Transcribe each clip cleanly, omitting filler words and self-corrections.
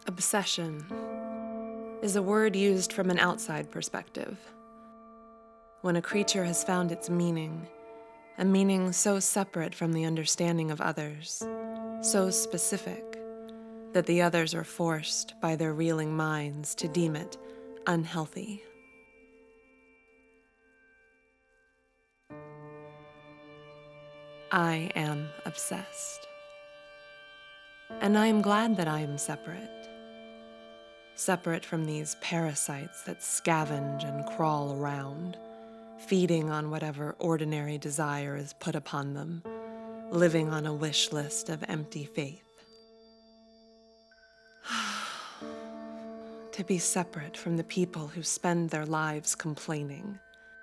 Obsession is a word used from an outside perspective. When a creature has found its meaning, a meaning so separate from the understanding of others, so specific, that the others are forced by their reeling minds to deem it unhealthy. I am obsessed. And I am glad that I am separate. Separate from these parasites that scavenge and crawl around, feeding on whatever ordinary desire is put upon them, living on a wish list of empty faith. To be separate from the people who spend their lives complaining,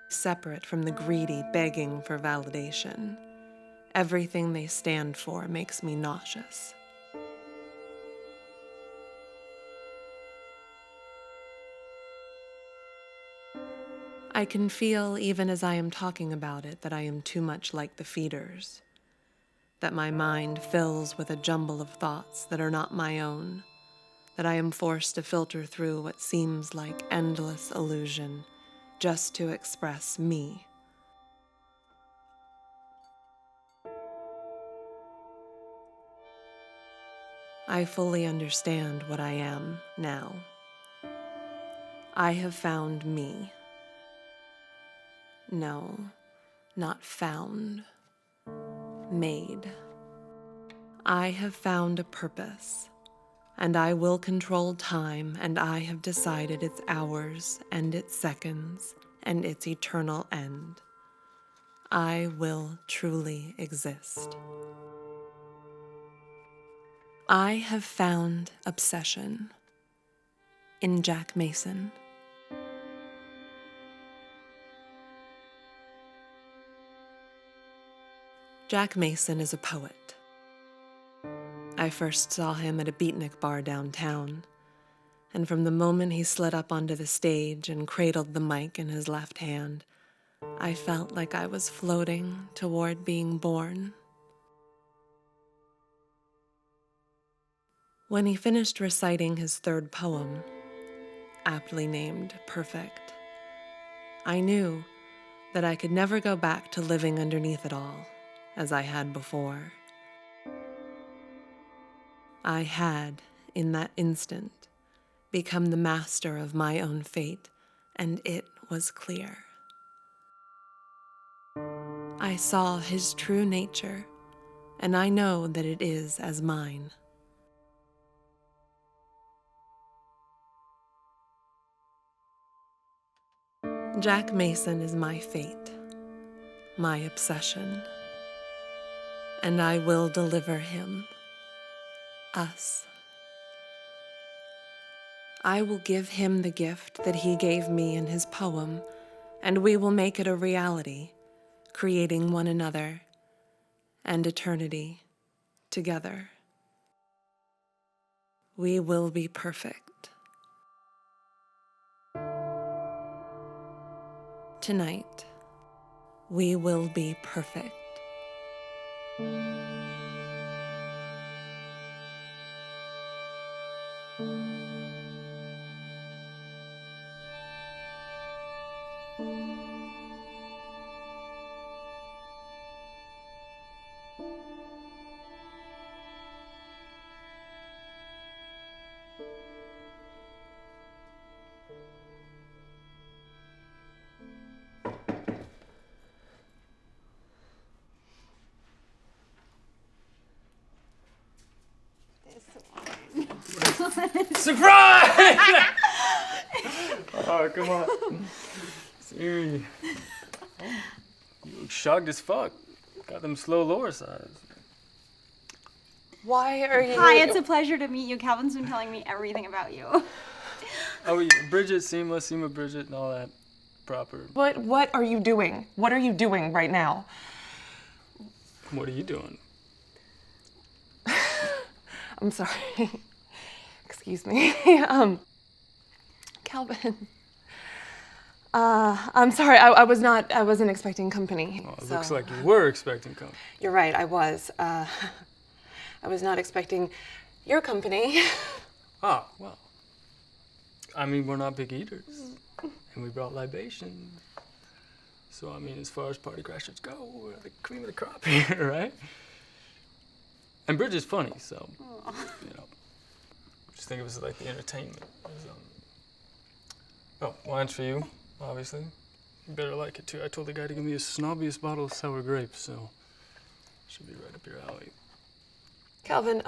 separate from the greedy begging for validation. Everything they stand for makes me nauseous. I can feel, even as I am talking about it, that I am too much like the feeders, that my mind fills with a jumble of thoughts that are not my own, that I am forced to filter through what seems like endless illusion just to express me. I fully understand what I am now. I have found me. No, not found. Made. I have found a purpose, and I will control time, and I have decided its hours and its seconds and its eternal end. I will truly exist. I have found obsession in Jack Mason. Jack Mason is a poet. I first saw him at a beatnik bar downtown, and from the moment he slid up onto the stage and cradled the mic in his left hand, I felt like I was floating toward being born. When he finished reciting his third poem, aptly named Perfect, I knew that I could never go back to living underneath it all, as I had before. I had, in that instant, become the master of my own fate, and it was clear. I saw his true nature, and I know that it is as mine. Jack Mason is my fate, my obsession, and I will deliver him, us. I will give him the gift that he gave me in his poem, and we will make it a reality, creating one another and eternity together. We will be perfect. Tonight, we will be perfect. Surprise! Oh, come on. Siri. You look shocked as fuck. Got them slow lower sides. Why are you... Hi, it's a pleasure to meet you. Calvin's been telling me everything about you. Oh, yeah, Bridget, Seema Bridget, and all that proper. What are you doing? What are you doing right now? What are you doing? I'm sorry. Excuse me. Calvin. I'm sorry. I wasn't expecting company. Oh, it looks like you were expecting company. You're right. I was. I was not expecting your company. Oh, well. I mean, we're not big eaters. And we brought libation. So, I mean, as far as party crashers go, we're the cream of the crop here, right? And Bridget's funny, so, you know. Just think of us as like the entertainment. Oh, wine's for you, obviously. You better like it too. I told the guy to give me the snobbiest bottle of sour grapes, so should be right up your alley. Calvin,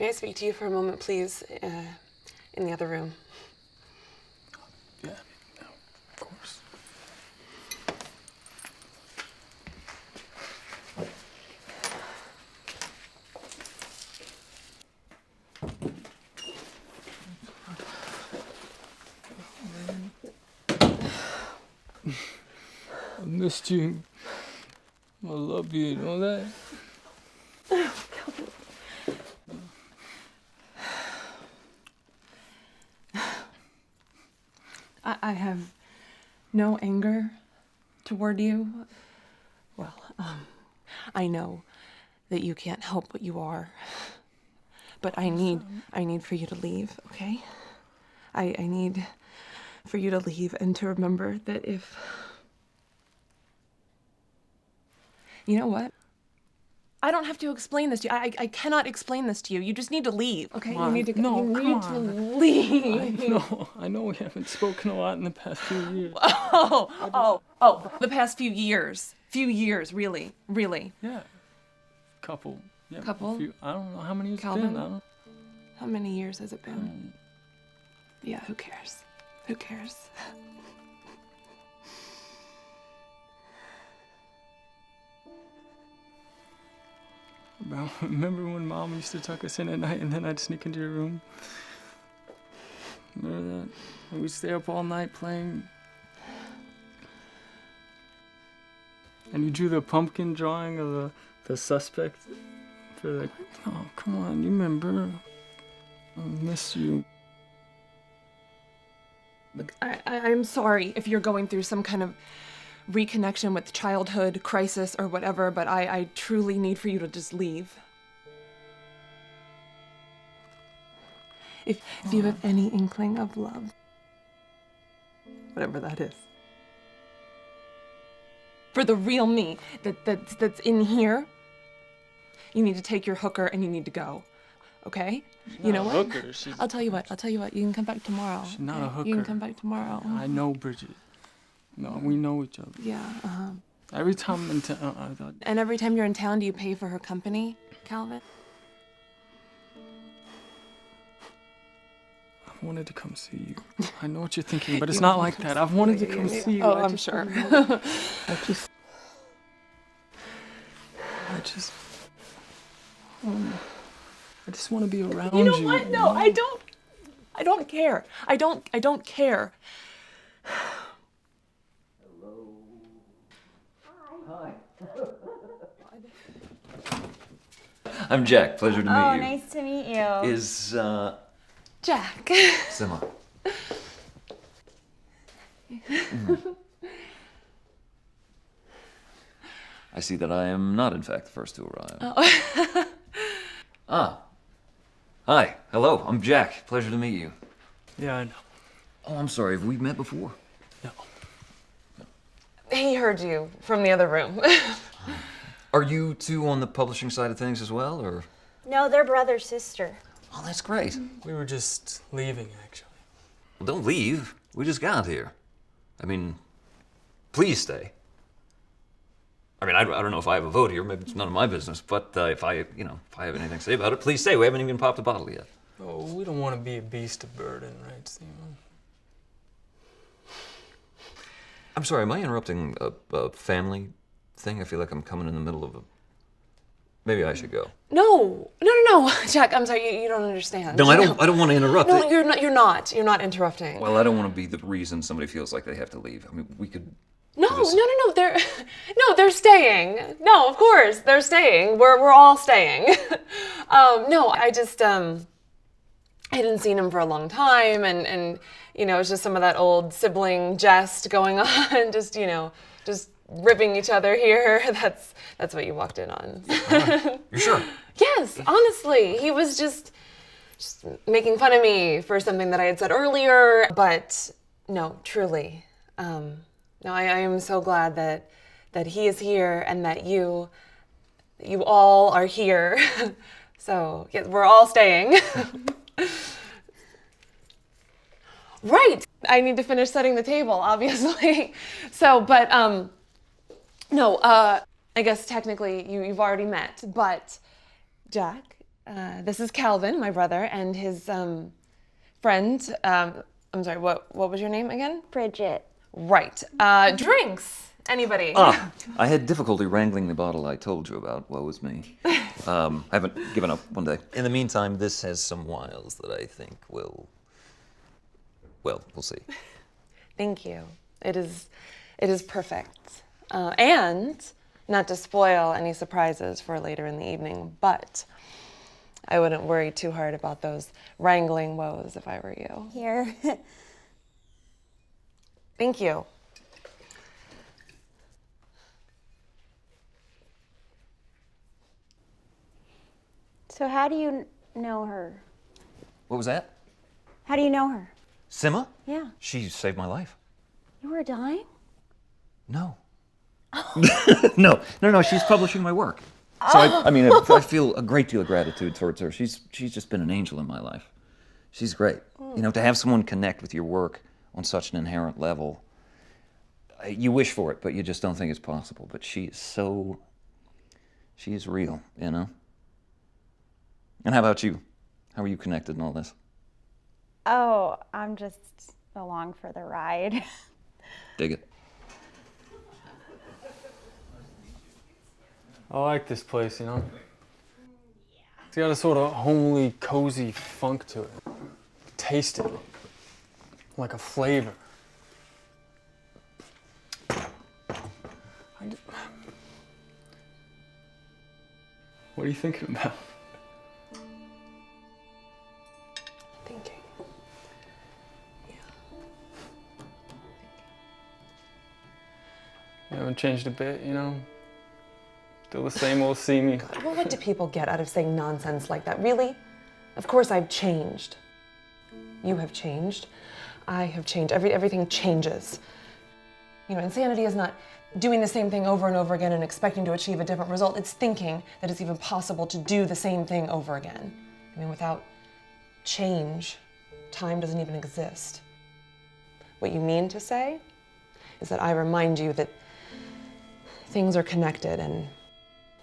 may I speak to you for a moment, please, in the other room? Yeah, no, of course. I missed you. I love you, you know that? I have no anger toward you. Well, I know that you can't help what you are, but I need for you to leave, okay? I need for you to leave and to remember that if... You know what? I don't have to explain this to you. I cannot explain this to you. You just need to leave, okay? Come on. You need to No, you come need to on. leave. I know we haven't spoken a lot in the past few years. Oh, the past few years. Really. Yeah. Couple. Yeah, Couple? I don't know how many years Calvin? it's been. I don't How many years has it been? Yeah, who cares? Who cares? Remember when Mom used to tuck us in at night and then I'd sneak into your room? Remember that? And we'd stay up all night playing. And you drew the pumpkin drawing of the suspect for the... Oh, come on, you remember? I miss you. Look, I'm sorry if you're going through some kind of reconnection with childhood crisis or whatever, but I truly need for you to just leave. If you have any inkling of love, whatever that is, for the real me that's in here, you need to take your hooker and you need to go. Okay? You know what? Hooker. I'll tell you what. You can come back tomorrow. She's not okay? a hooker. You can come back tomorrow. I know Bridget. No, we know each other. Yeah, Every time I'm in town, I thought... And every time you're in town, do you pay for her company, Calvin? I wanted to come see you. I know what you're thinking, but it's not like that. I've wanted to come see you. Oh, I'm sure. I just... I just want to be around you. You know what? No, I don't care. I don't care. I'm Jack. Pleasure to meet Oh, you. nice to meet you. Is, Jack. Simma. I see that I am not, in fact, the first to arrive. Oh. Ah. Hi. Hello. I'm Jack. Pleasure to meet you. Yeah, I know. Oh, I'm sorry. Have we met before? No. He heard you from the other room. Are you two on the publishing side of things as well, or? No, they're brother sister. Oh, that's great. We were just leaving, actually. Well, don't leave. We just got here. I mean, please stay. I mean, I don't know if I have a vote here. Maybe it's none of my business. But if I have anything to say about it, please stay. We haven't even popped a bottle yet. Oh, we don't want to be a beast of burden, right, Simon? I'm sorry, am I interrupting a family thing? I feel like I'm coming in the middle of a... Maybe I should go. No, Jack. I'm sorry. You don't understand. No, I don't want to interrupt. No, you're not. You're not interrupting. Well, I don't want to be the reason somebody feels like they have to leave. I mean, we could... No. They're staying. No, of course they're staying. We're all staying. No, I just I hadn't seen him for a long time, and you know, it's just some of that old sibling jest going on. Just ripping each other here. That's what you walked in on. You sure? Yes, honestly, he was just making fun of me for something that I had said earlier. But no, truly, no, I am so glad that he is here and that you all are here. So yes, we're all staying. Right. I need to finish setting the table, obviously. So, but no. I guess technically you've already met, but Jack, this is Calvin, my brother, and his friend. I'm sorry. What was your name again? Bridget. Right. Drinks. Anybody? I had difficulty wrangling the bottle I told you about. Woe is me. I haven't given up one day. In the meantime, this has some wiles that I think will. Well, we'll see. Thank you. It is perfect. And not to spoil any surprises for later in the evening, but I wouldn't worry too hard about those wrangling woes if I were you. Here. Thank you. So how do you know her? What was that? How do you know her? Sima? Yeah. She saved my life. You were dying? No. No. She's publishing my work. So I feel a great deal of gratitude towards her. She's just been an angel in my life. She's great. To have someone connect with your work on such an inherent level, you wish for it, but you just don't think it's possible. But she is real, And how about you? How are you connected in all this? Oh, I'm just along for the ride. Dig it. I like this place, It's got a sort of homely, cozy funk to it. Taste it. Like a flavor. What are you thinking about? Thinking. You haven't changed a bit, Still the same old see me. Well, what do people get out of saying nonsense like that? Really? Of course I've changed. You have changed. I have changed. Everything changes. Insanity is not doing the same thing over and over again and expecting to achieve a different result. It's thinking that it's even possible to do the same thing over again. Without change, time doesn't even exist. What you mean to say is that I remind you that things are connected and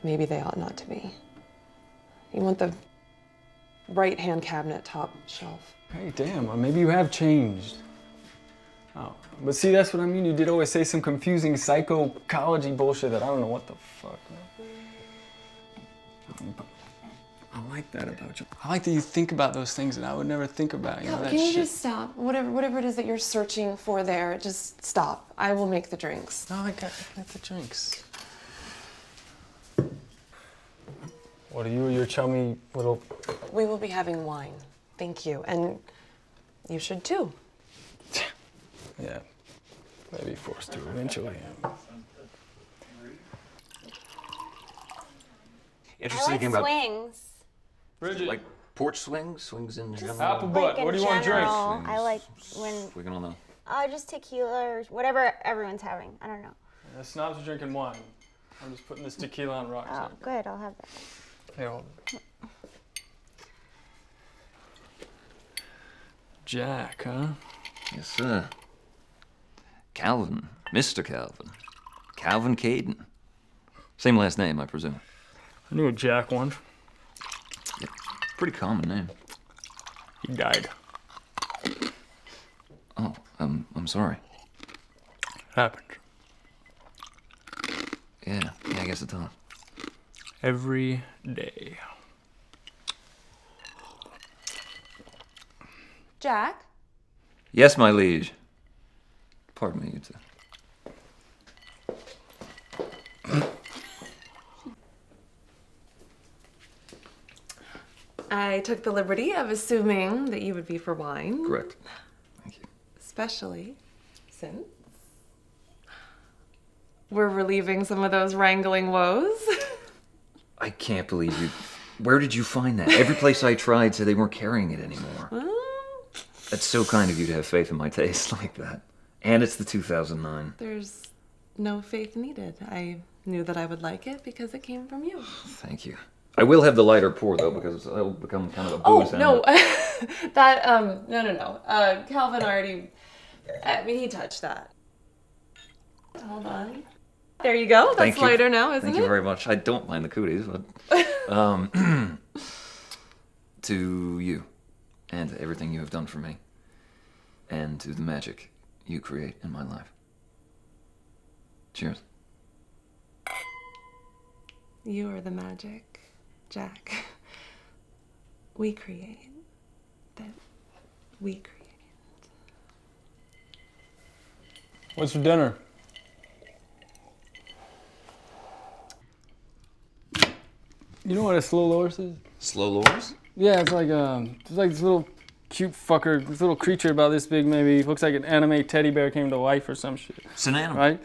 maybe they ought not to be. You want the right-hand cabinet top shelf. Hey, damn, maybe you have changed. Oh, but see, that's what I mean. You did always say some confusing psychology bullshit that I don't know what the fuck. I like that about you. I like that you think about those things that I would never think about. That Can you shit. just stop? Whatever it is that you're searching for there, just stop. I will make the drinks. No, I got the drinks. What are you or your chummy little... We will be having wine. Thank you. And you should too. Yeah, maybe forced to eventually. Interesting I thing like about swings. Bridget, like porch swings in general. apple butt. Like What do in you want to drink? general, I like when Swinging on the. just tequila or whatever everyone's having. I don't know. The snobs are drinking wine. I'm just putting this tequila on rocks. Oh, good. I'll have that. Here, hold it. Jack, huh? Yes, sir. Calvin, Mr. Calvin. Calvin Caden. Same last name, I presume. I knew a Jack once. Pretty common name. He died. Oh, I'm sorry. Happened. Yeah, I guess it does. Every day. Jack? Yes, my liege. Pardon me, you two. I took the liberty of assuming that you would be for wine. Correct. Thank you. Especially since we're relieving some of those wrangling woes. I can't believe you. Where did you find that? Every place I tried said they weren't carrying it anymore. That's so kind of you to have faith in my taste like that. And it's the 2009. There's no faith needed. I knew that I would like it because it came from you. Thank you. I will have the lighter pour, though, because it'll become kind of a booze. Oh, no. That, no. Calvin already, he touched that. Hold on. There you go. That's Thank you. lighter now, isn't it? Thank you very much. I don't mind the cooties, but to you and everything you have done for me and to the magic you create in my life. Cheers. You are the magic, Jack. We create. That we create. What's for dinner? You know what a slow loris is? Slow lowers? Yeah, it's like this little cute fucker, this little creature about this big, maybe looks like an anime teddy bear came to life or some shit. It's an animal. Right?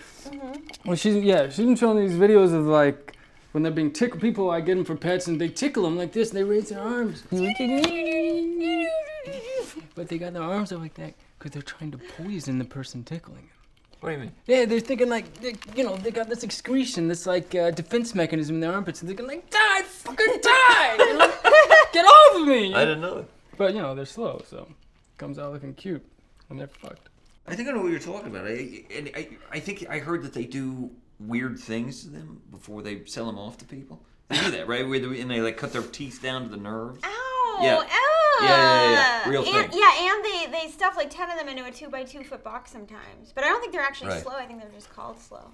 Well, she's been showing these videos of like when they're being tickled. People, I get them for pets and they tickle them like this and they raise their arms. But they got their arms up like that because they're trying to poison the person tickling them. What do you mean? Yeah, they're thinking like, they got this excretion, this like defense mechanism in their armpits, and they're thinking like, die, fucking die! You know? Get off of me! I didn't know that. But they're slow, so it comes out looking cute when they're fucked. I think I know what you're talking about. I think I heard that they do weird things to them before they sell them off to people. They do that, right? And they like cut their teeth down to the nerves. Ow! Yeah. Ow! Yeah. Real thing. And they stuff like 10 of them into a 2x2 foot box sometimes. But I don't think they're actually Right. slow. I think they're just called slow.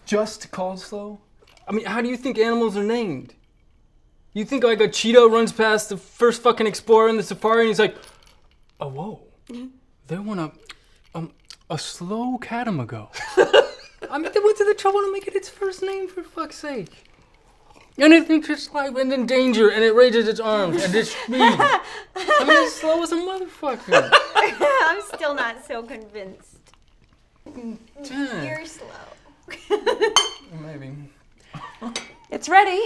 Just called slow? I mean, how do you think animals are named? You think like a cheetah runs past the first fucking explorer in the safari and he's like, oh, whoa, they want a slow catamago. I mean, they went to the trouble to make it its first name, for fuck's sake. And it thinks its life and in danger, and it raises its arms and its speed. I mean, it's slow as a motherfucker. I'm still not so convinced. Damn. You're slow. Maybe. It's ready.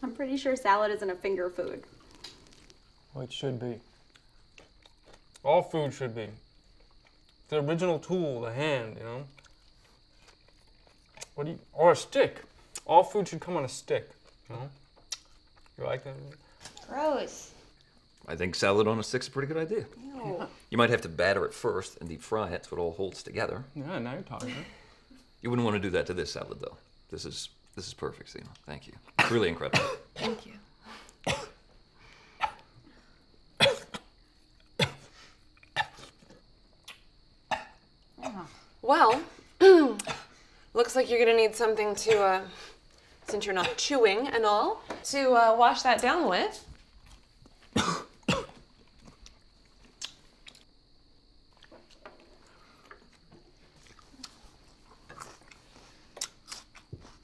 I'm pretty sure salad isn't a finger food. Well, it should be. All food should be. The original tool, the hand, or a stick. All food should come on a stick, You like that? Gross. I think salad on a stick's a pretty good idea. Ew. You might have to batter it first and deep fry it so it all holds together. Yeah, now you're talking. You wouldn't want to do that to this salad, though. This is perfect, Sina. Thank you. It's really incredible. Thank you. Well, looks like you're gonna need something to, since you're not chewing and all, to wash that down with.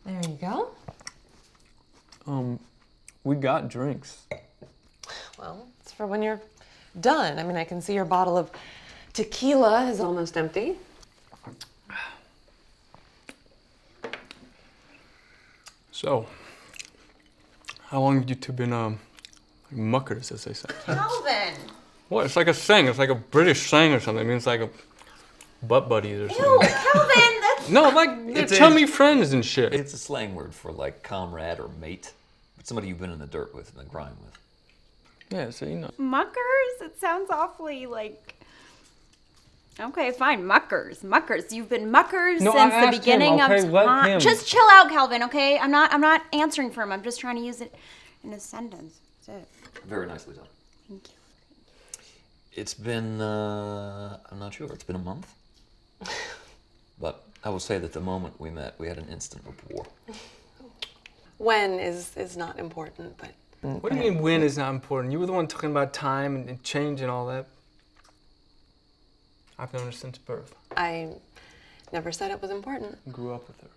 There you go. We got drinks. Well, it's for when you're done. I mean, I can see your bottle of tequila is almost empty. So, how long have you two been, muckers, as they say? Calvin. What? It's like a saying. It's like a British saying or something. It means like a butt buddies or something. Ew, Calvin, that's... No, like they're It's a- chummy friends and shit. It's a slang word for like comrade or mate. It's somebody you've been in the dirt with, in the grime with. Yeah, so Muckers? It sounds awfully like. Okay, fine. Muckers. You've been muckers No, I since the asked him, beginning okay? of Let time. him. Just chill out, Calvin, okay? I'm not answering for him. I'm just trying to use it in a sentence. That's it. Very nicely done. Thank you. It's been, I'm not sure, it's been a month. But I will say that the moment we met, we had an instant rapport. When is not important, but What do you mean when is not important? You were the one talking about time and change and all that. I've known her since birth. I never said it was important. Grew up with her.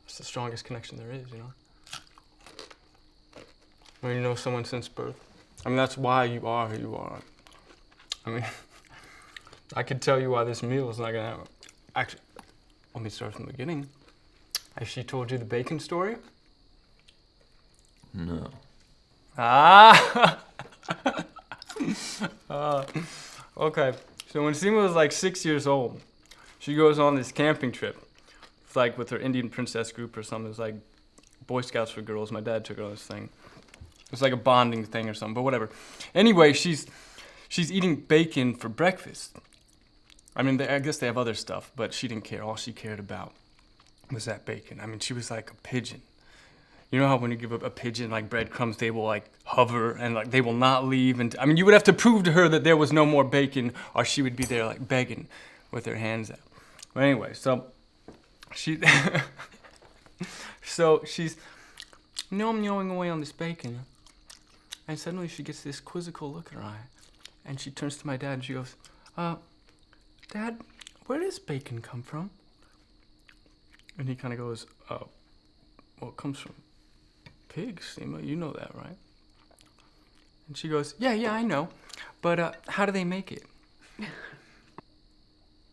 It's the strongest connection there is, you know? When you know someone since birth. I mean, that's why you are who you are. I mean, I could tell you why this meal is not gonna happen. Actually, let me start from the beginning. Has she told you the bacon story? No. Ah! Okay. So when Seema was like 6 years old, she goes on this camping trip. It's like with her Indian princess group or something. It was like Boy Scouts for girls. My dad took her on this thing. It was like a bonding thing or something, but whatever. Anyway, she's eating bacon for breakfast. I mean, I guess they have other stuff, but she didn't care. All she cared about was that bacon. I mean, she was like a pigeon. You know how when you give a pigeon like breadcrumbs, they will like hover and like they will not leave. And I mean, you would have to prove to her that there was no more bacon, or she would be there like begging with her hands out. But anyway, so she's gnawing away on this bacon, and suddenly she gets this quizzical look in her eye, and she turns to my dad and she goes, "Dad, where does bacon come from?" And he kind of goes, "Well, it comes from pigs, Seema, you know that, right?" And she goes, yeah, I know, but how do they make it?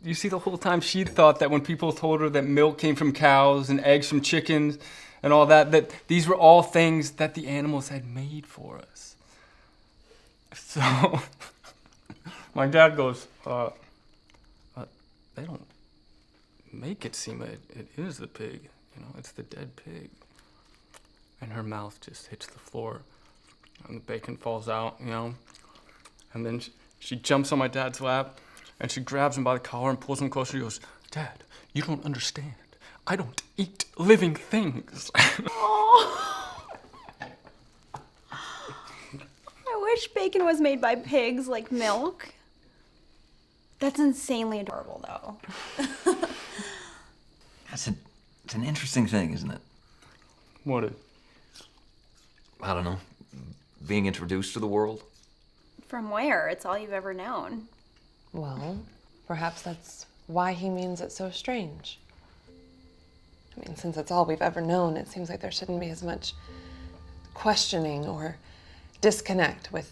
You see, the whole time she thought that when people told her that milk came from cows and eggs from chickens and all that, that these were all things that the animals had made for us. So my dad goes, they don't make it, Seema, it is the pig, you know, it's the dead pig. And her mouth just hits the floor, and the bacon falls out, you know. And then she jumps on my dad's lap, and she grabs him by the collar and pulls him closer. She goes, "Dad, you don't understand. I don't eat living things." Oh. I wish bacon was made by pigs like milk. That's insanely adorable, though. It's an interesting thing, isn't it? What is? I don't know. Being introduced to the world. From where? It's all you've ever known. well, perhaps that's why he means it so strange. I mean, since it's all we've ever known, it seems like there shouldn't be as much questioning or disconnect with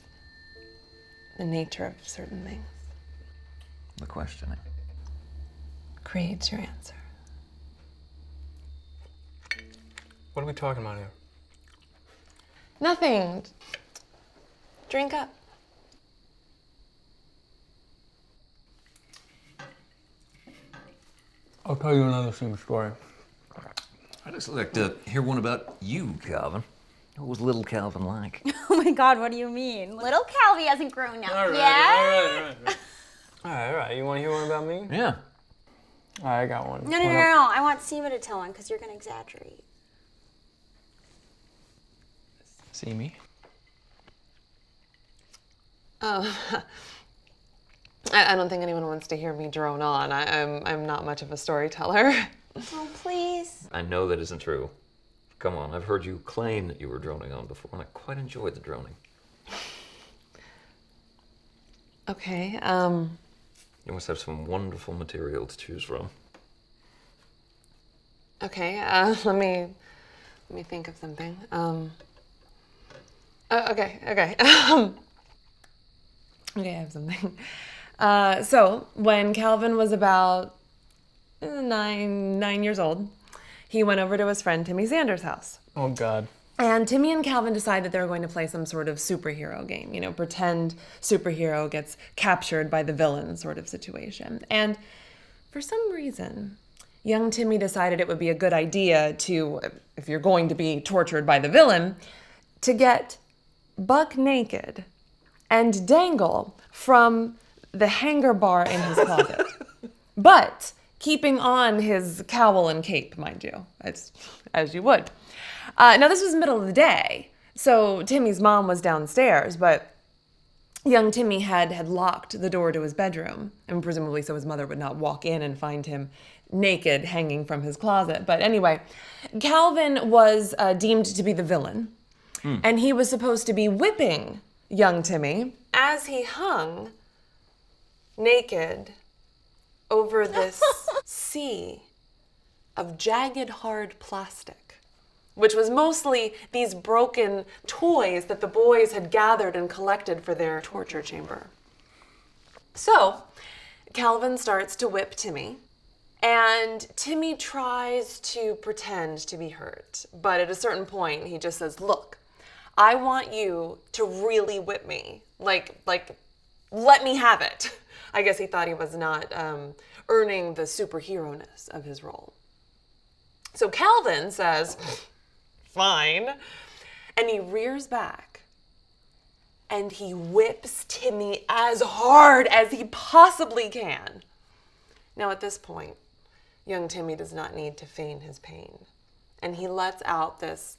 the nature of certain things. The questioning. Creates your answer. What are we talking about here? Nothing. Drink up. I'll tell you another Seema story. I'd just like to hear one about you, Calvin. What was little Calvin like? Oh my God, what do you mean? Little Calvi hasn't grown up All right, yet. all right. You want to hear one about me? Yeah. All right, I got one. No. I want Seema to tell one because you're going to exaggerate. See me? I don't think anyone wants to hear me drone on. I'm not much of a storyteller. Oh, please. I know that isn't true. Come on, I've heard you claim that you were droning on before, and I quite enjoyed the droning. Okay, You must have some wonderful material to choose from. okay, let me think of something. Okay. Okay, I have something. So when Calvin was about nine years old, he went over to his friend Timmy Sanders' house. Oh, God. And Timmy and Calvin decided that they were going to play some sort of superhero game, you know, pretend superhero gets captured by the villain sort of situation. And for some reason, young Timmy decided it would be a good idea to, if you're going to be tortured by the villain, to get buck naked and dangle from the hanger bar in his closet. But keeping on his cowl and cape, mind you, as you would. Now, this was the middle of the day, so Timmy's mom was downstairs, but young Timmy had locked the door to his bedroom, and presumably so his mother would not walk in and find him naked hanging from his closet. But anyway, Calvin was deemed to be the villain, and he was supposed to be whipping young Timmy as he hung naked over this sea of jagged, hard plastic, which was mostly these broken toys that the boys had gathered and collected for their torture chamber. So, Calvin starts to whip Timmy, and Timmy tries to pretend to be hurt, but at a certain point, he just says, "Look, I want you to really whip me. Like, let me have it." I guess he thought he was not earning the superhero-ness of his role. So Calvin says, "Fine," and he rears back and he whips Timmy as hard as he possibly can. Now at this point, young Timmy does not need to feign his pain, and he lets out this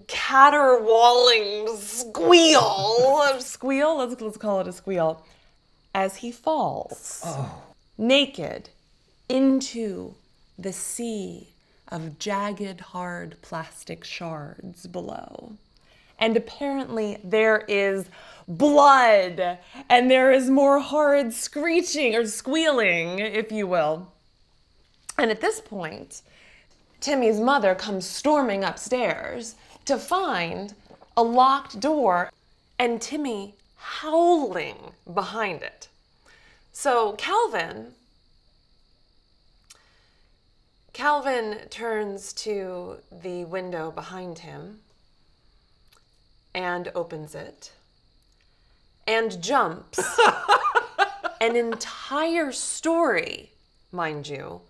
caterwauling squeal, let's call it a squeal, as he falls naked into the sea of jagged, hard plastic shards below. And apparently there is blood, and there is more horrid screeching or squealing, if you will. And at this point, Timmy's mother comes storming upstairs to find a locked door and Timmy howling behind it. So Calvin turns to the window behind him and opens it and jumps an entire story, mind you,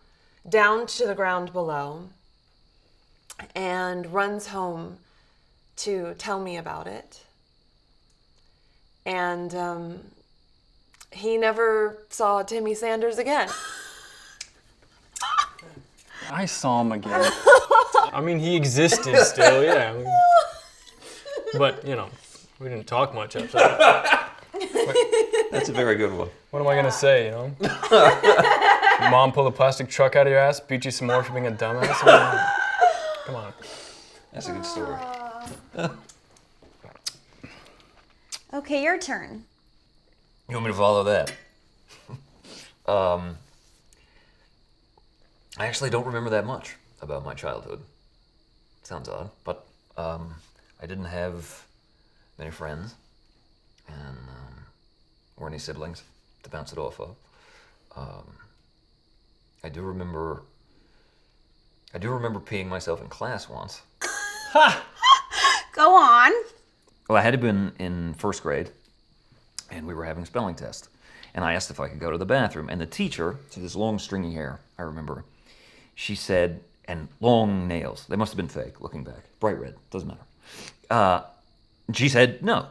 down to the ground below and runs home to tell me about it. And he never saw Timmy Sanders again. I saw him again. I mean, he existed still, yeah. But, you know, we didn't talk much after that. That's a very good one. What am I gonna say, you know? Mom pulled a plastic truck out of your ass, beat you some more for being a dumbass? I mean, come on. That's a good story. Okay, your turn. You want me to follow that? I actually don't remember that much about my childhood. Sounds odd, but I didn't have many friends and or any siblings to bounce it off of. I do remember peeing myself in class once. Go on. Well, I had to been in first grade, and we were having spelling test. And I asked if I could go to the bathroom. And the teacher, she had this long stringy hair, I remember, she said, and long nails. They must have been fake, looking back. Bright red, doesn't matter. She said no.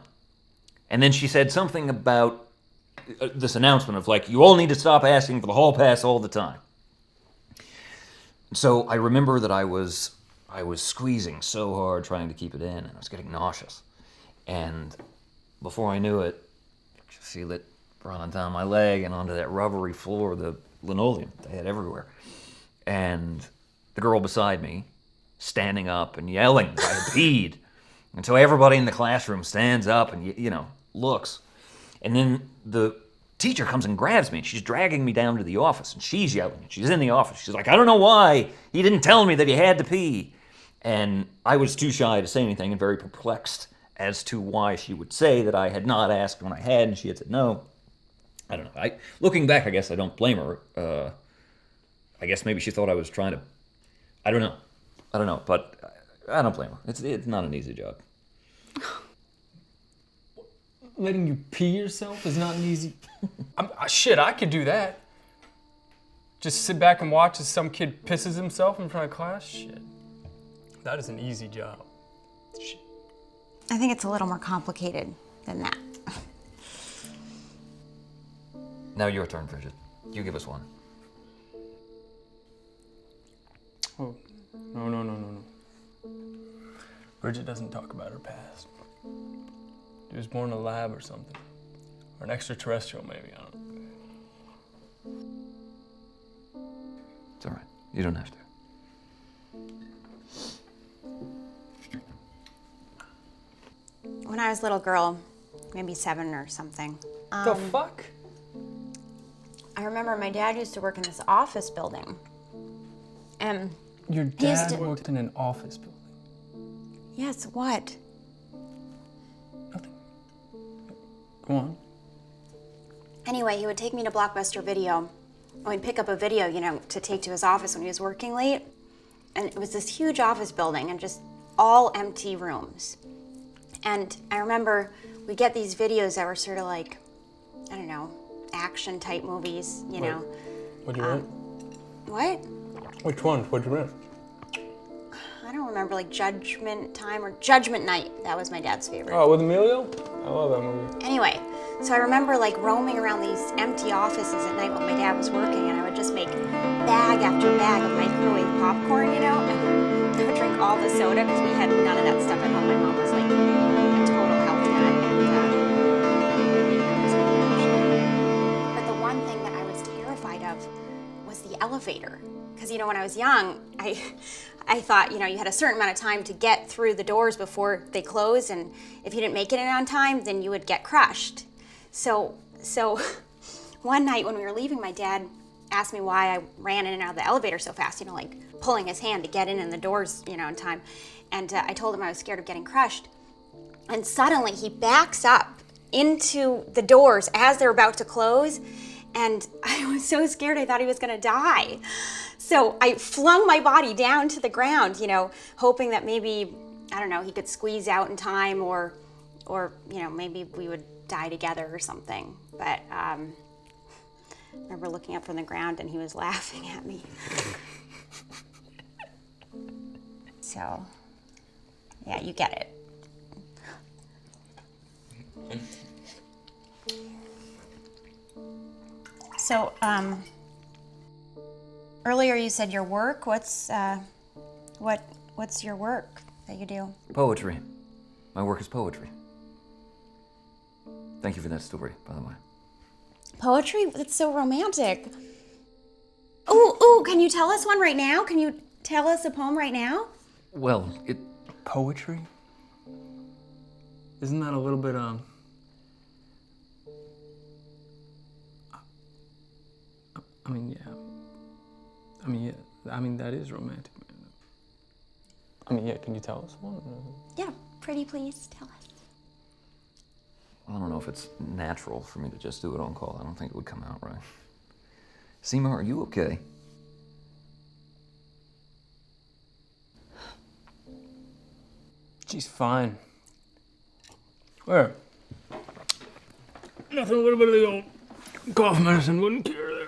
And then she said something about this announcement of like, you all need to stop asking for the hall pass all the time. So I remember that I was squeezing so hard trying to keep it in, and I was getting nauseous. And before I knew it, I could feel it run down my leg and onto that rubbery floor, the linoleum they had everywhere. And the girl beside me, standing up and yelling that I had peed. And so everybody in the classroom stands up and, looks. And then the teacher comes and grabs me, and she's dragging me down to the office, and she's yelling. She's in the office. She's like, I don't know why he didn't tell me that he had to pee. And I was too shy to say anything and very perplexed as to why she would say that I had not asked when I had, and she had said no. I don't know. Looking back, I guess I don't blame her. I guess maybe she thought I was trying to... I don't know, but I don't blame her. It's not an easy job. Letting you pee yourself is not an easy... Shit, I could do that. Just sit back and watch as some kid pisses himself in front of class? Shit. That is an easy job. Shit. I think it's a little more complicated than that. Now your turn, Bridget. You give us one. Oh, no. Bridget doesn't talk about her past. He was born in a lab or something. Or an extraterrestrial, maybe, I don't know. It's all right. You don't have to. When I was a little girl, maybe 7 or something, The fuck? I remember my dad used to work in this office building. And Your used dad to- worked in an office building. yes, what? Nothing. Go on. Anyway, he would take me to Blockbuster Video. And we'd pick up a video, you know, to take to his office when he was working late. And it was this huge office building and just all empty rooms. And I remember we get these videos that were sort of like, I don't know, action type movies, you know. What'd you rent? What? Which ones? What'd you rent? I don't remember, like Judgment Time or Judgment Night. That was my dad's favorite. Oh, with Emilio? I love that movie. Anyway, so I remember like roaming around these empty offices at night while my dad was working, and I would just make bag after bag of microwave popcorn, you know, and I would drink all the soda because we had none of that stuff at home. My mom was like a total health nut, and but the one thing that I was terrified of was the elevator, because you know when I was young, I thought, you know, you had a certain amount of time to get through the doors before they closed, and if you didn't make it in on time, then you would get crushed. So one night when we were leaving, my dad asked me why I ran in and out of the elevator so fast, you know, like pulling his hand to get in the doors, you know, in time. And I told him I was scared of getting crushed. And suddenly he backs up into the doors as they're about to close. And I was so scared I thought he was gonna die. So I flung my body down to the ground, you know, hoping that maybe, I don't know, he could squeeze out in time or you know, maybe we would die together or something. But I remember looking up from the ground and he was laughing at me. So, yeah, you get it. So, earlier you said your work. What's your work that you do? Poetry. My work is poetry. Thank you for that story, by the way. Poetry? That's so romantic. Ooh, can you tell us one right now? Can you tell us a poem right now? Well, Poetry? Isn't that a little bit, I mean, yeah. I mean, that is romantic, man. I mean, yeah, can you tell us one? Yeah, pretty please tell us. I don't know if it's natural for me to just do it on call. I don't think it would come out right. Seema, are you okay? She's fine. Where? Nothing, a little bit of the old cough medicine wouldn't cure that.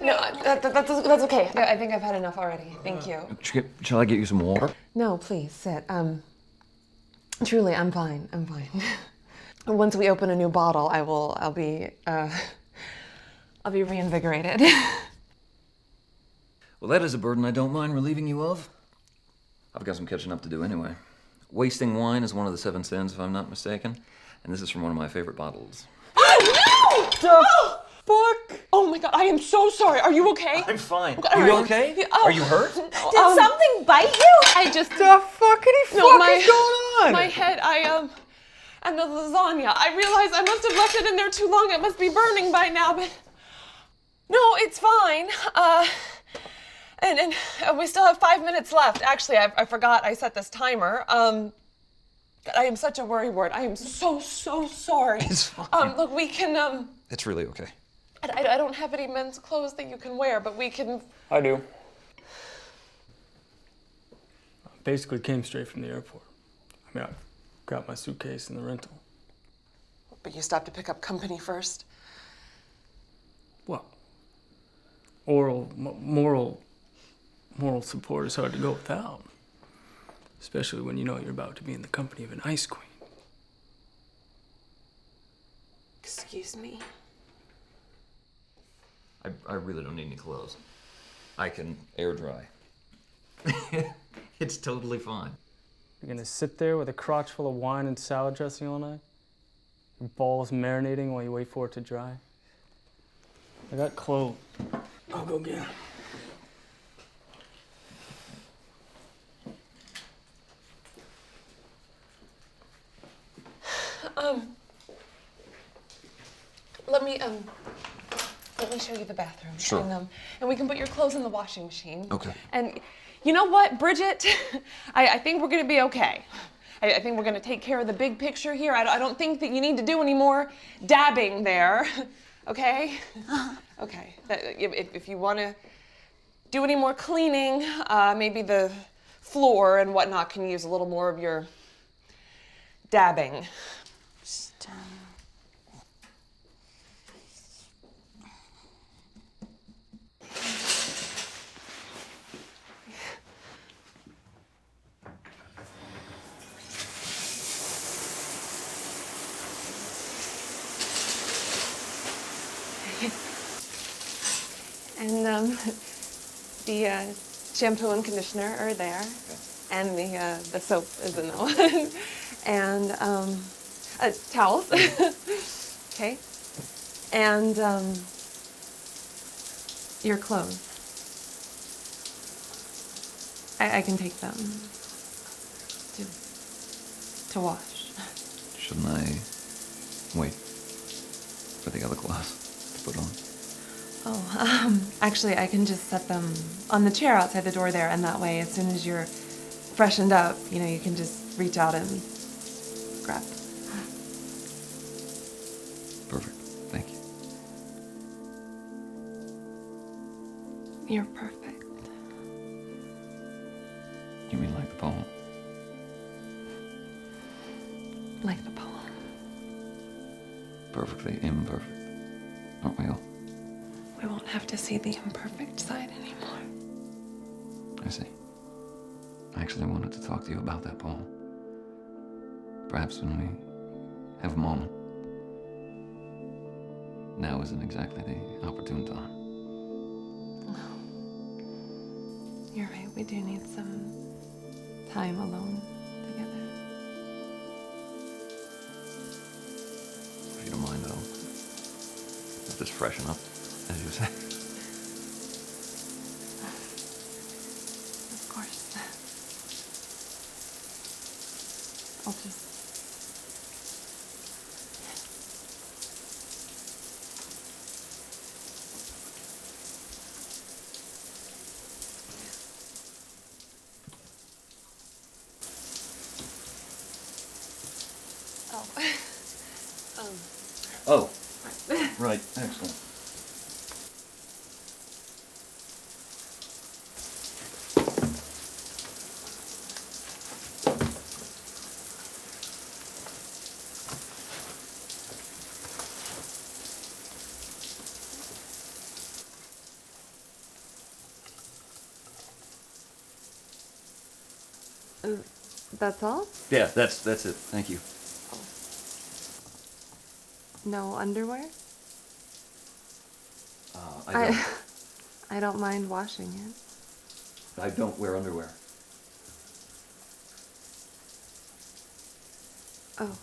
No, that's okay. I think I've had enough already. Thank you. Shall I get you some water? No, please sit. Truly, I'm fine. I'm fine. Once we open a new bottle, I'll be reinvigorated. Well, that is a burden I don't mind relieving you of. I've got some catching up to do anyway. Wasting wine is one of the 7 sins, if I'm not mistaken, and this is from one of my favorite bottles. Oh, no! Fuck! Oh my god, I am so sorry. Are you okay? I'm fine. All Are you right. okay? Yeah, Are you hurt? Did something bite you? I just The fuckity fuck is going on? My head, and the lasagna. I realize I must have left it in there too long. It must be burning by now, but no, it's fine. And we still have 5 minutes left. Actually, I forgot I set this timer. I am such a worrywart. I am so sorry. It's fine. Look, we can, It's really okay. I don't have any men's clothes that you can wear, but we can. I do. I basically came straight from the airport. I mean, I got my suitcase in the rental. But you stopped to pick up company first. Well, moral support is hard to go without. Especially when you know you're about to be in the company of an ice queen. Excuse me. I really don't need any clothes. I can air dry. It's totally fine. You're gonna sit there with a crotch full of wine and salad dressing all night? Your balls marinating while you wait for it to dry. I got clothes. I'll go get 'em. Let me show you the bathroom. Sure. And we can put your clothes in the washing machine. Okay. And you know what, Bridget? I think we're gonna be okay. I think we're gonna take care of the big picture here. I don't think that you need to do any more dabbing there, okay? Okay, if you wanna do any more cleaning, maybe the floor and whatnot can use a little more of your dabbing. Just, And the shampoo and conditioner are there, and the soap is in the one, and towels. Okay, and your clothes. I can take them to wash. Shouldn't I wait for the other clothes to put on? Oh, actually, I can just set them on the chair outside the door there, and that way, as soon as you're freshened up, you know, you can just reach out and grab. Perfect. Thank you. You're perfect. You mean like the poem? Like the poem. Perfectly imperfect. Aren't we all? We won't have to see the imperfect side anymore. I see. I actually wanted to talk to you about that poem. Perhaps when we have a moment. Now isn't exactly the opportune time. You're right, we do need some time alone together. If you don't mind, though, I'll just freshen up, as you say. Of course. I'll just... Oh, right. Excellent. That's all? Yeah, that's it. Thank you. No underwear? I I don't mind washing it. I don't wear underwear. Oh.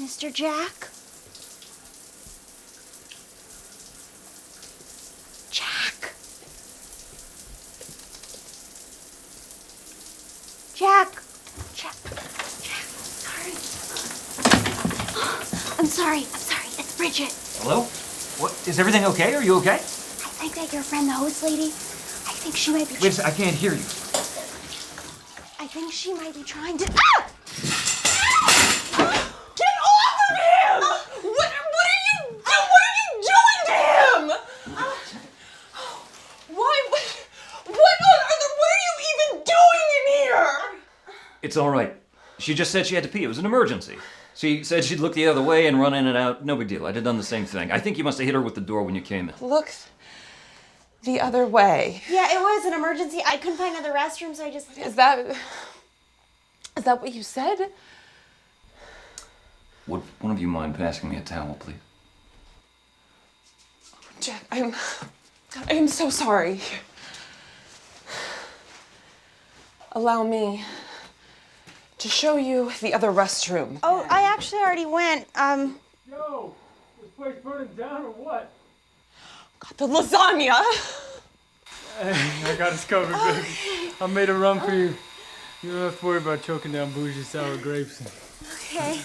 Mr. Jack? Jack? Jack? Jack? Jack, sorry. I'm sorry. It's Bridget. Hello? What? Is everything okay? Are you okay? I think that your friend, the host lady, I think she might be... Wait a second, I can't hear you. I think she might be trying to... Ah! Get off of him! What are you doing? What are you doing to him? Why? What on earth? What are you even doing in here? It's all right. She just said she had to pee. It was an emergency. She said she'd look the other way and run in and out. No big deal. I'd have done the same thing. I think you must have hit her with the door when you came in. Look the other way. Yeah, it was an emergency. I couldn't find another restroom, so I just... Is that what you said? Would one of you mind passing me a towel, please? Jack, I am so sorry. Allow me to show you the other restroom. Oh, I actually already went. Yo, this place burning down or what? God, the lasagna. Hey, I got us covered, baby. I made a run for you. You don't have to worry about choking down bougie sour grapes. Okay.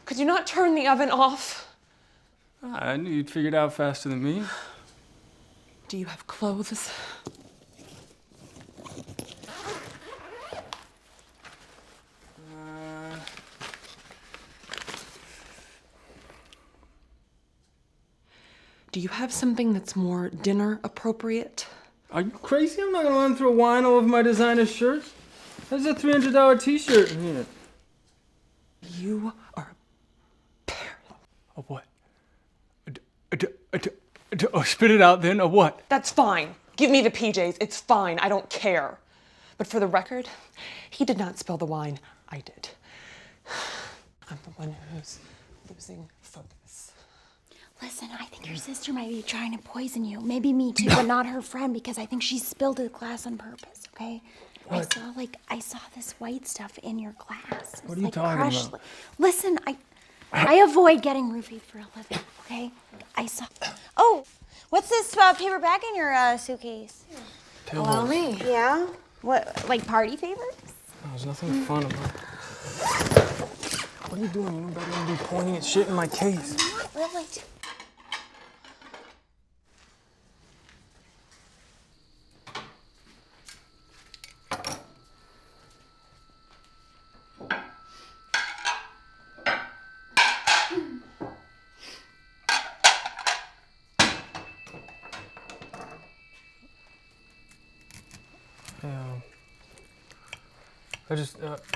Could you not turn the oven off? I knew you'd figure it out faster than me. Do you have clothes? Do you have something that's more dinner appropriate? Are you crazy? I'm not gonna run through wine all over my designer shirts. There's a $300 t-shirt in here. You are a peril. A what? Oh, spit it out then, a what? That's fine. Give me the PJs. It's fine. I don't care. But for the record, he did not spill the wine. I did. I'm the one who's losing focus. Listen, I think your sister might be trying to poison you. Maybe me too, but not her friend, because I think she spilled the glass on purpose, okay? What? I saw this white stuff in your glass. What are you talking about? Listen, I avoid getting roofied for a living, okay? I saw... Oh, what's this paper bag in your suitcase? Allow me. Yeah? What, like party favors? There's nothing fun about it. What are you doing? You know better than to be pointing at shit in my case. What, like...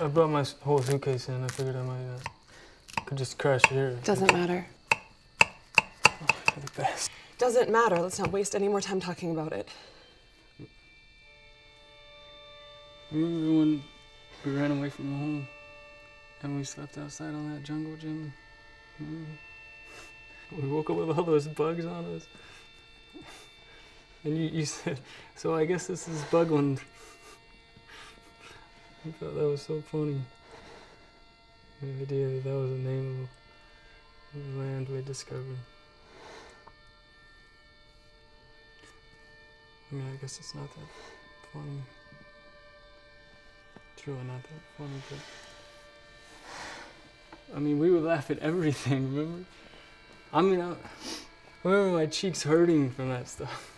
I brought my whole suitcase in. I figured I might could just crash here. Doesn't matter. You're the best. Doesn't matter. Let's not waste any more time talking about it. Remember when we ran away from home and we slept outside on that jungle gym? We woke up with all those bugs on us. And you said, so I guess this is Bugland. I thought that was so funny. The idea that that was the name of the land we discovered. I mean, I guess it's not that funny. It's really not that funny, but... I mean, we would laugh at everything, remember? I mean, I remember my cheeks hurting from that stuff.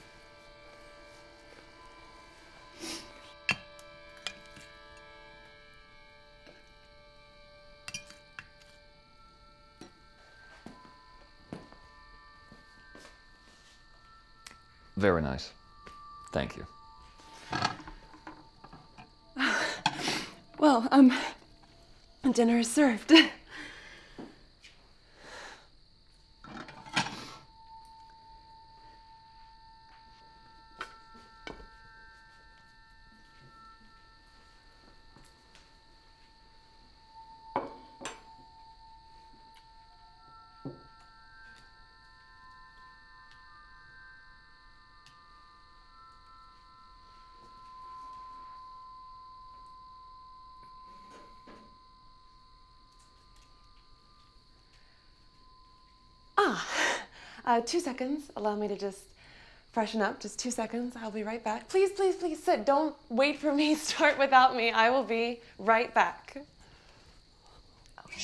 Very nice. Thank you. Well, dinner is served. 2 seconds. Allow me to just freshen up. Just 2 seconds. I'll be right back. Please, please, please sit. Don't wait for me. Start without me. I will be right back.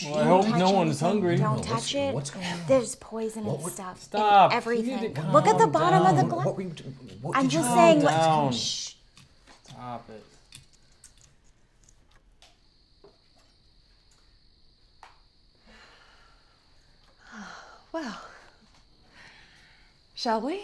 Well, I hope no one's hungry. Don't touch it. What's going on? There's poison and stuff. Stop. In You everything. need to Look at the calm bottom of the down. glass. What were you what I'm did you just do? saying. down. Shh. Stop it. Well, shall we?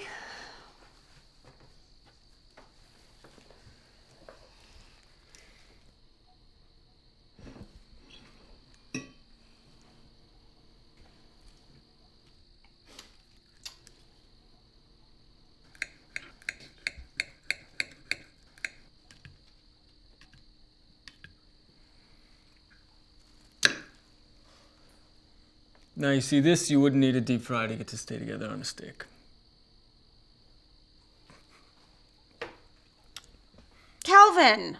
Now you see this, you wouldn't need a deep fry to get to stay together on a stick. Calvin.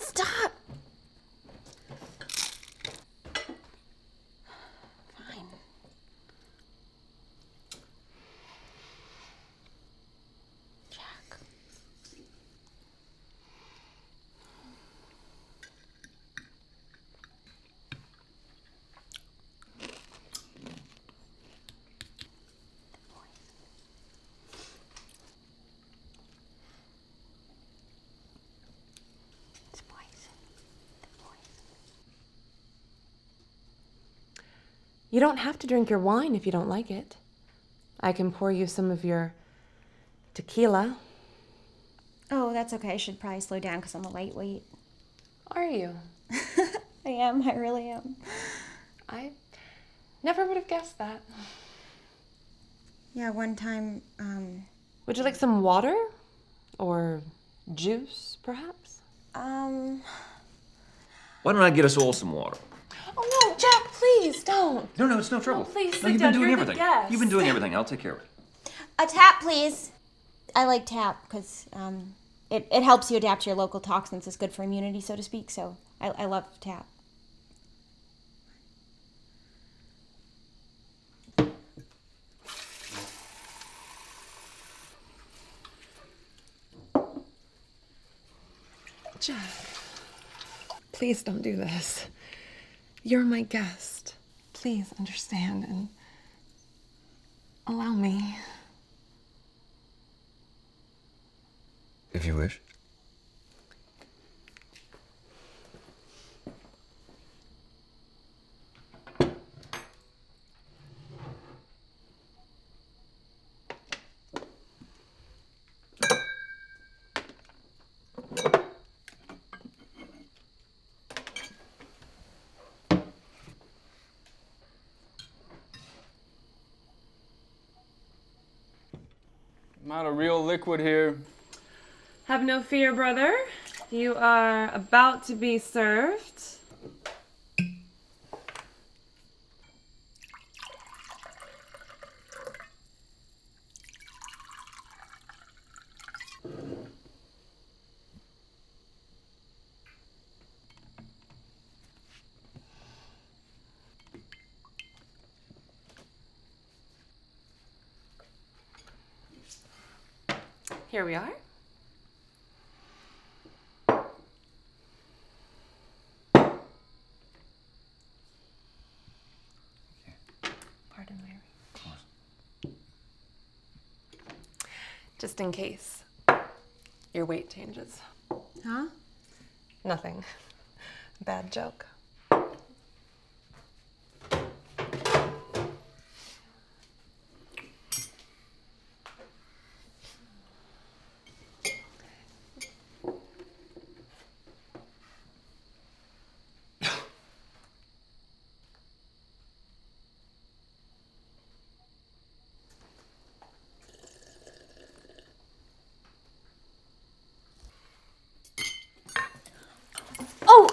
Stop. Fine. Jack. It's poison. You don't have to drink your wine if you don't like it. I can pour you some of your tequila. Oh, that's okay. I should probably slow down because I'm a lightweight. Are you? I am. I really am. I never would have guessed that. Yeah, one time, Would you like some water? Or juice, perhaps? Why don't I get us all some water? Oh no, Jack, please don't. No, it's no trouble. please No, sit you've down. been doing You're the everything. guest. You've been doing everything. I'll take care of it. a tap, please. I like tap because it helps you adapt to your local toxins. It's good for immunity, so to speak. So I love tap. Jack, please don't do this. You're my guest. Please understand and allow me. If you wish. I'm out of real liquid here. Have no fear, brother. You are about to be served. Here we are. Pardon, Larry. Of course. Just in case your weight changes. Huh? Nothing. Bad joke. Oh!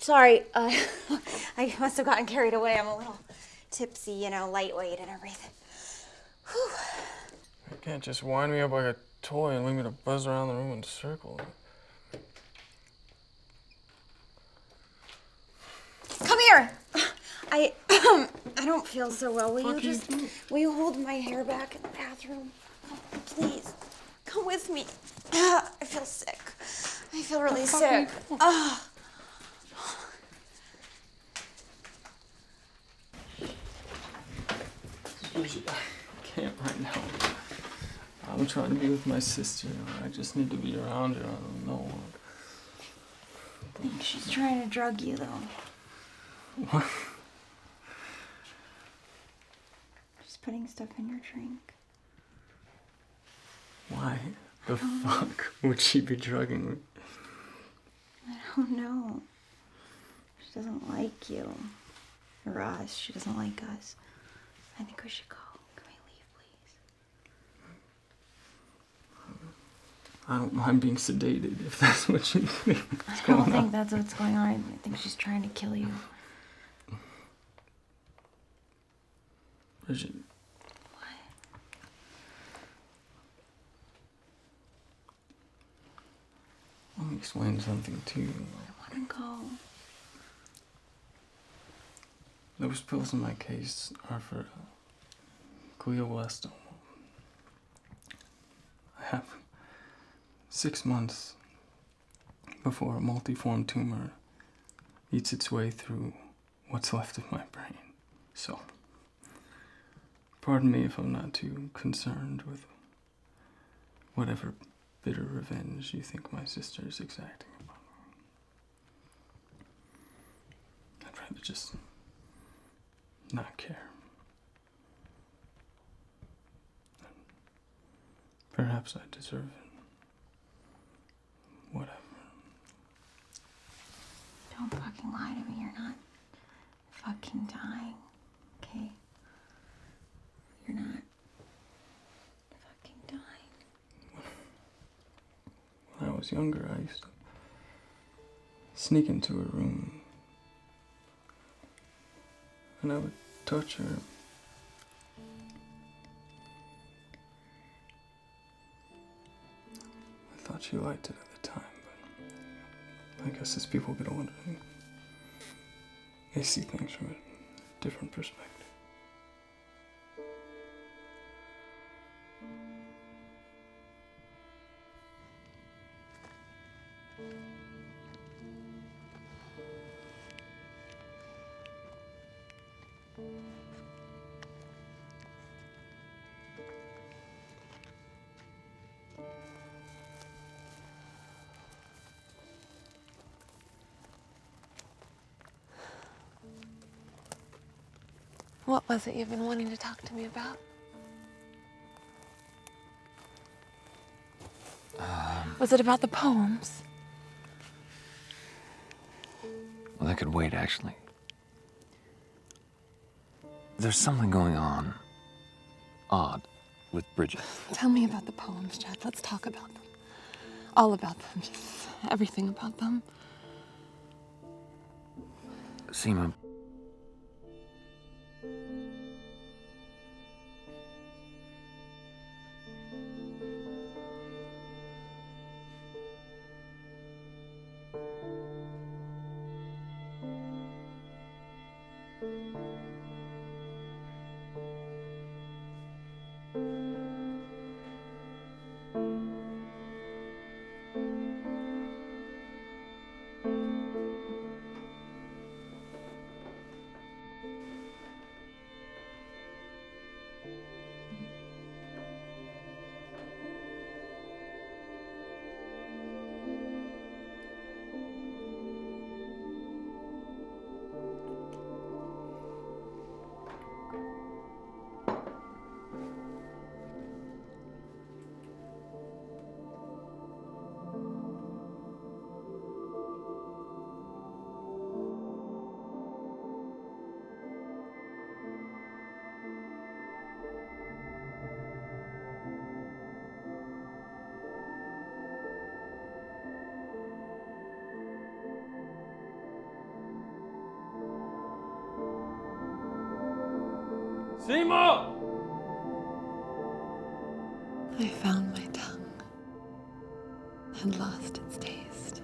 Sorry, I must have gotten carried away. I'm a little tipsy, lightweight and everything. Whew. You can't just wind me up like a toy and leave me to buzz around the room in a circle. Come here. I I don't feel so well. Will you hold my hair back in the bathroom? Please. Come with me. I feel sick. I feel really sick. Ugh. I can't right now. I'm trying to be with my sister. I just need to be around her. I don't know. I think she's trying to drug you, though. What? She's putting stuff in your drink. Why the fuck would she be drugging me? I don't know. She doesn't like you. Or us. She doesn't like us. I think we should go. Can we leave, please? I don't mind being sedated if that's what you think. I don't think that's what's going on. I think she's trying to kill you. Bridget. What? Let me explain something to you. I want to go. Those pills in my case are for glioblastoma. I have 6 months before a multiform tumor eats its way through what's left of my brain. So, pardon me if I'm not too concerned with whatever bitter revenge you think my sister is exacting upon me. I'd rather just not care. Perhaps I deserve it. Whatever. Don't fucking lie to me. You're not fucking dying. Okay? You're not fucking dying. When I was younger, I used to sneak into her room and I would touch her. I thought she liked it at the time, but I guess as people get older, they see things from a different perspective. What was it you've been wanting to talk to me about? Was it about the poems? Well, that could wait, actually. There's something going on, odd, with Bridget. Tell me about the poems, Chad. Let's talk about them. All about them. Just everything about them. Seema, Seema! I found my tongue. had lost its taste.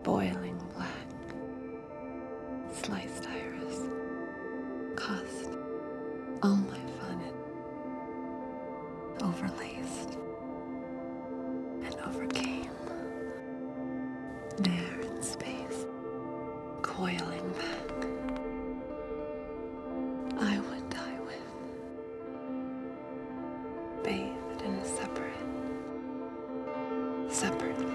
Boiling black, sliced iris, cost all my fun and overlaced and overcame. There in space, coiling back, I would die with, bathed in a separate fate.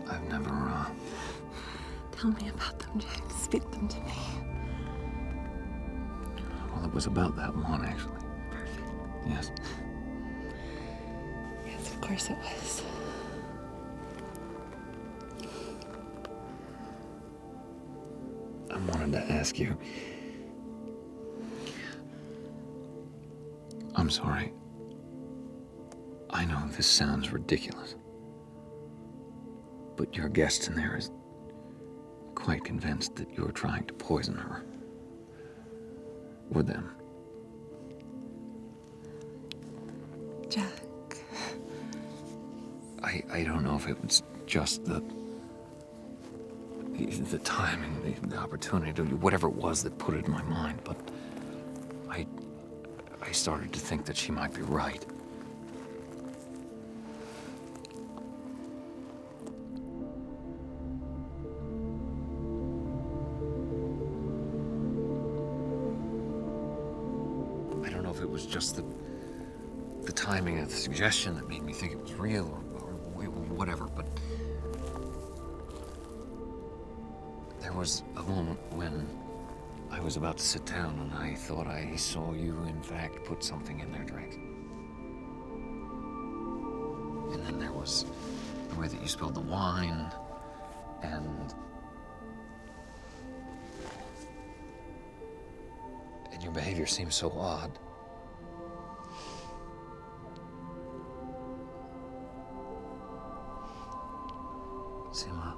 I've never, Tell me about them, Jack. Speak them to me. well, it was about that one, actually. Perfect. Yes. Yes, of course it was. I wanted to ask you. I'm sorry. I know this sounds ridiculous. But your guest in there is quite convinced that you're trying to poison her. Or them. Jack. I don't know if it was just the timing, the opportunity, whatever it was that put it in my mind, but I started to think that she might be right. I don't know if it was just the timing of the suggestion that made me think it was real or whatever, but there was a moment when I was about to sit down and I thought I saw you, in fact, put something in their drink. And then there was the way that you spilled the wine, and your behavior seemed so odd. Sima.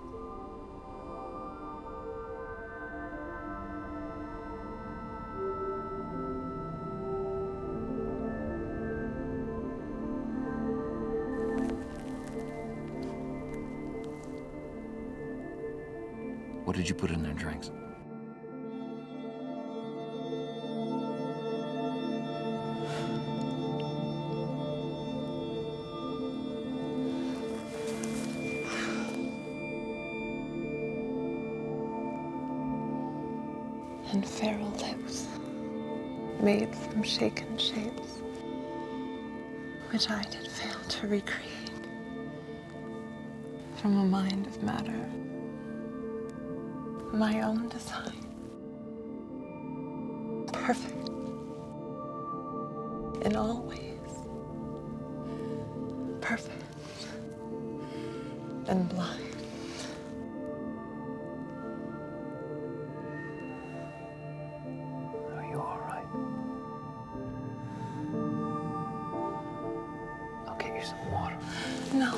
What did you put in their drinks? And feral lips, made from shaken shapes, which I did fail to recreate from a mind of matter, my own design, perfect in all ways, perfect and blind. Are you all right? I'll get you some water. No.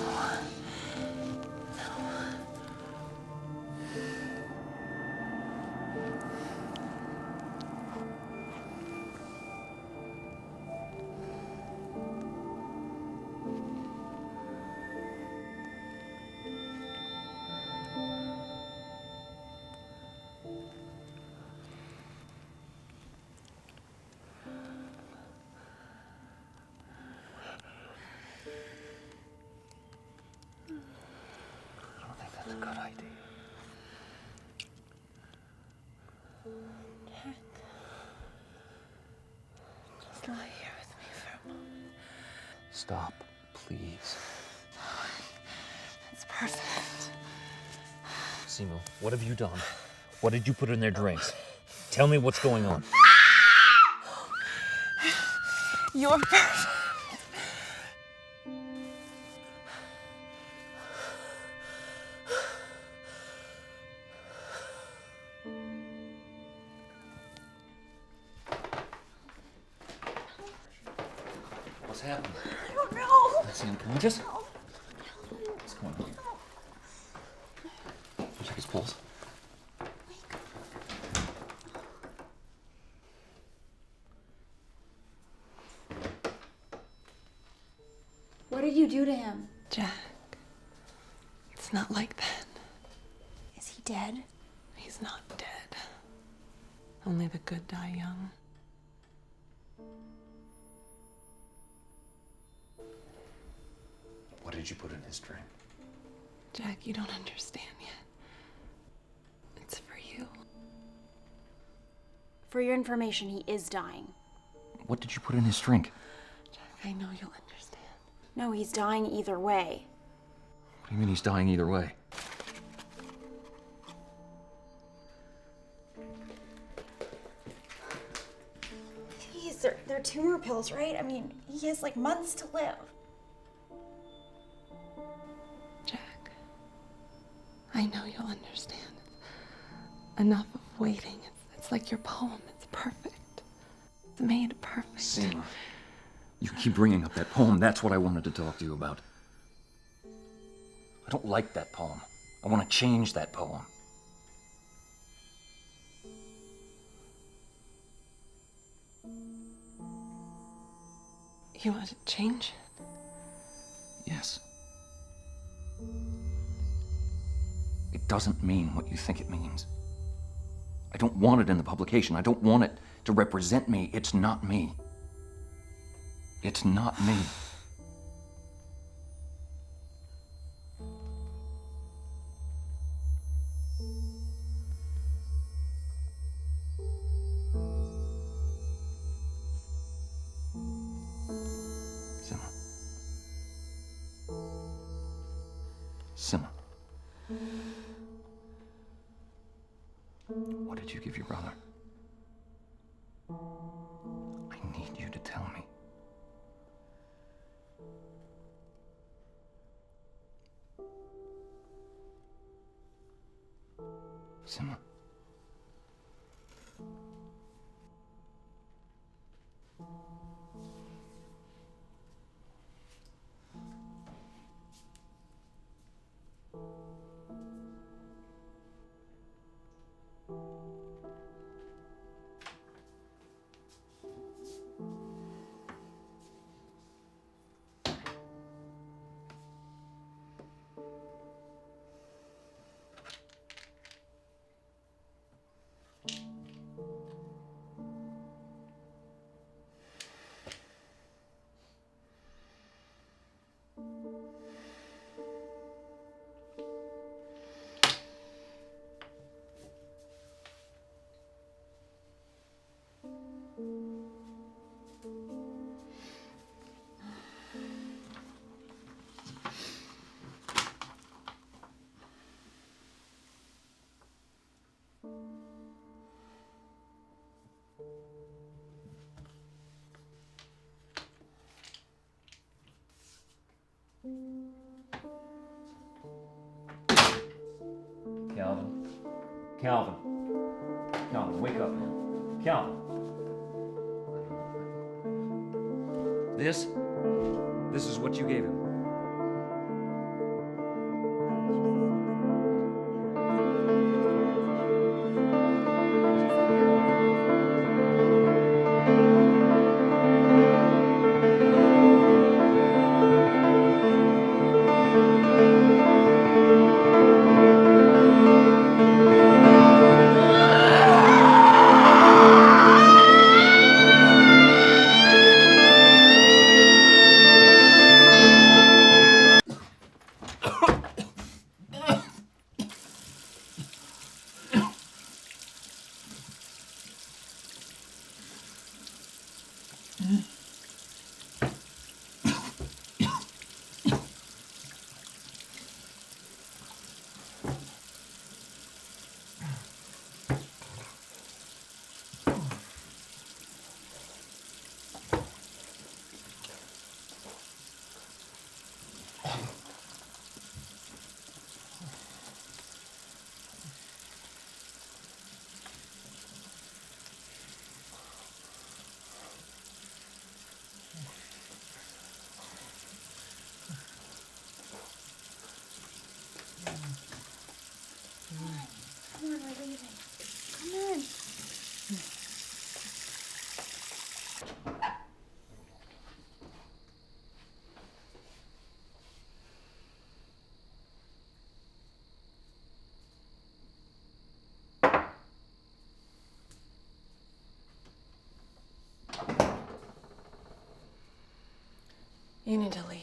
I don't think that's a good idea. Just lie here with me for a moment. Stop, please. It's perfect. Simo, what have you done? What did you put in their drinks? Tell me what's going on. You're perfect. What's happened? I don't know. Is he unconscious? What's going on? Check his pulse. What did you do to him? Jack, it's not like that. Is he dead? He's not dead. Only the good die young. What did you put in his drink? Jack, you don't understand yet. It's for you. For your information, he is dying. What did you put in his drink? Jack, I know you'll understand. No, he's dying either way. What do you mean he's dying either way? Jeez, they're tumor pills, right? I mean, he has like months to live. Jack, I know you'll understand. Enough of waiting. It's like your poem. It's perfect. It's made perfect. Seema, you keep bringing up that poem. That's what I wanted to talk to you about. I don't like that poem. I want to change that poem. You want to change it? Yes. It doesn't mean what you think it means. I don't want it in the publication. I don't want it to represent me. It's not me. It's not me. Simma. Simma. What did you give your brother? I need you to tell me. Simma. Calvin. Calvin. Calvin, wake up, man. Calvin. This is what you gave him. Come on, we're leaving. Come on. You need to leave.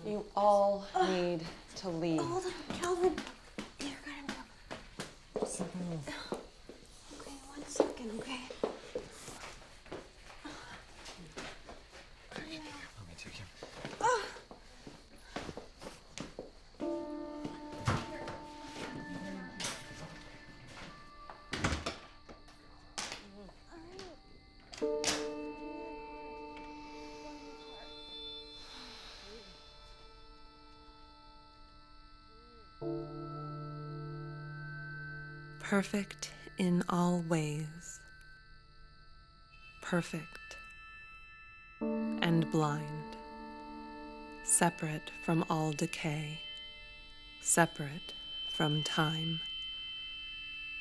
You all need to leave. Hold on, Calvin. You're gonna go. Okay, 1 second, okay? Let me take him. Perfect in all ways. Perfect and blind. Separate from all decay. Separate from time.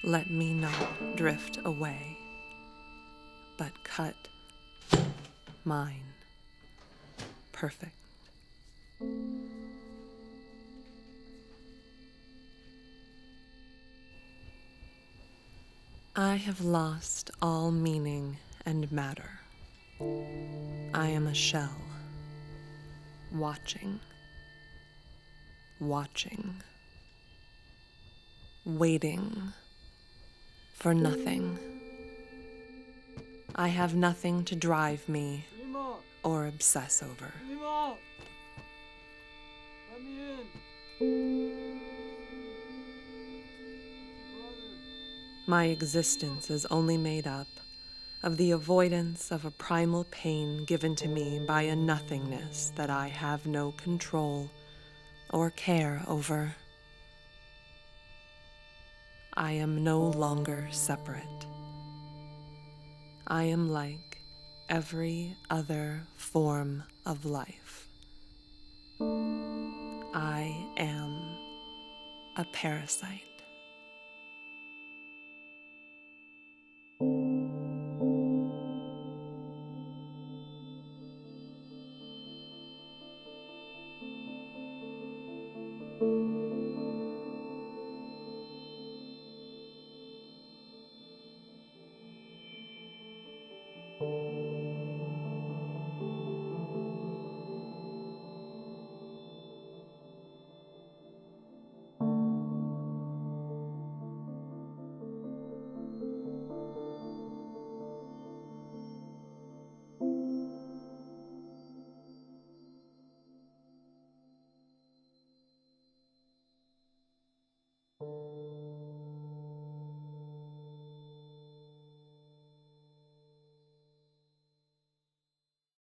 Let me not drift away, but cut mine. Perfect. I have lost all meaning and matter. I am a shell, watching, waiting for nothing. I have nothing to drive me or obsess over. Let me in. My existence is only made up of the avoidance of a primal pain given to me by a nothingness that I have no control or care over. I am no longer separate. I am like every other form of life. I am a parasite.